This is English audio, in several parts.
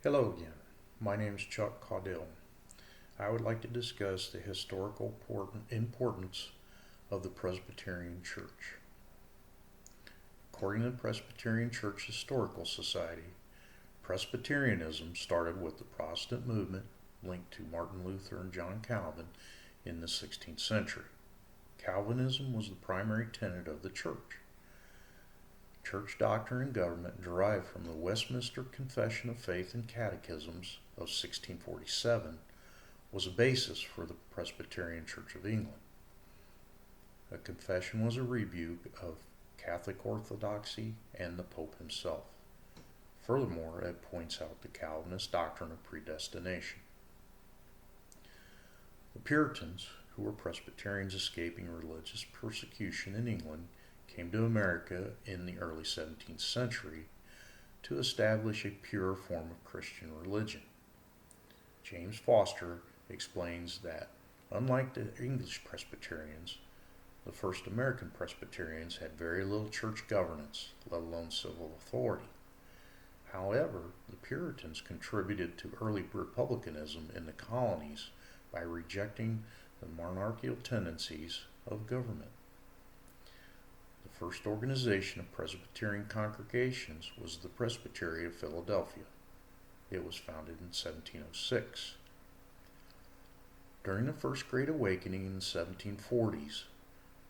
Hello again. My name is Chuck Caudill. I would like to discuss the historical importance of the Presbyterian Church. According to the Presbyterian Church Historical Society, Presbyterianism started with the Protestant movement linked to Martin Luther and John Calvin in the 16th century. Calvinism was the primary tenet of the church. Church doctrine and government derived from the Westminster Confession of Faith and Catechisms of 1647 was a basis for the Presbyterian Church of England. A confession was a rebuke of Catholic orthodoxy and the Pope himself. Furthermore, it points out the Calvinist doctrine of predestination. The Puritans, who were Presbyterians escaping religious persecution in England, came to America in the early 17th century to establish a pure form of Christian religion. James Foster explains that, unlike the English Presbyterians, the first American Presbyterians had very little church governance, let alone civil authority. However, the Puritans contributed to early republicanism in the colonies by rejecting the monarchical tendencies of government. The first organization of Presbyterian congregations was the Presbytery of Philadelphia. It was founded in 1706. During the First Great Awakening in the 1740s,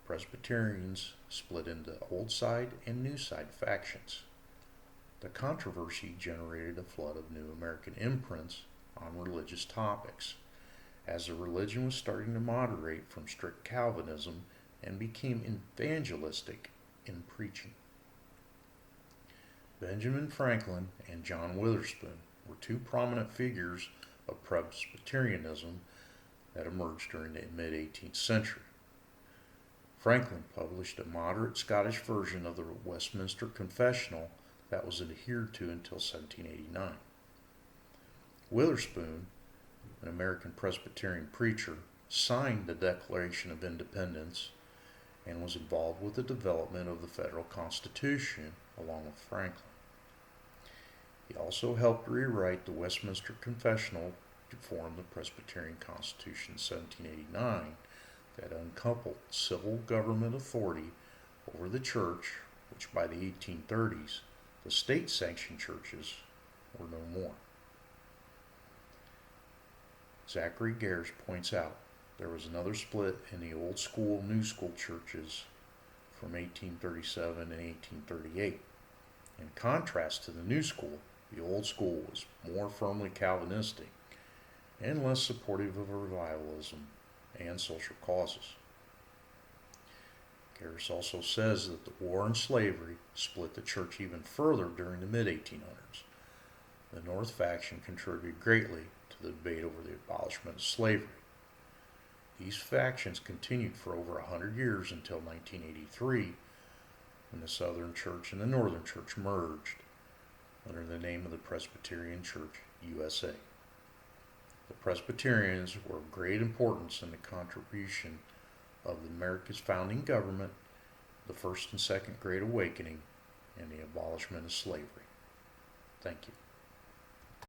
Presbyterians split into Old Side and New Side factions. The controversy generated a flood of new American imprints on religious topics, as the religion was starting to moderate from strict Calvinism and became evangelistic in preaching. Benjamin Franklin and John Witherspoon were two prominent figures of Presbyterianism that emerged during the mid-18th century. Franklin published a moderate Scottish version of the Westminster Confessional that was adhered to until 1789. Witherspoon, an American Presbyterian preacher, signed the Declaration of Independence and was involved with the development of the federal Constitution along with Franklin. He also helped rewrite the Westminster Confessional to form the Presbyterian Constitution in 1789 that uncoupled civil government authority over the church, which by the 1830s, the state-sanctioned churches were no more. Zachary Gers points out there was another split in the old school, new school churches from 1837 and 1838. In contrast to the new school, the old school was more firmly Calvinistic and less supportive of revivalism and social causes. Gers also says that the war on slavery split the church even further during the mid-1800s. The North faction contributed greatly to the debate over the abolishment of slavery. These factions continued for over 100 years until 1983, when the Southern Church and the Northern Church merged under the name of the Presbyterian Church USA. The Presbyterians were of great importance in the contribution of America's founding government, the First and Second Great Awakening, and the abolishment of slavery. Thank you.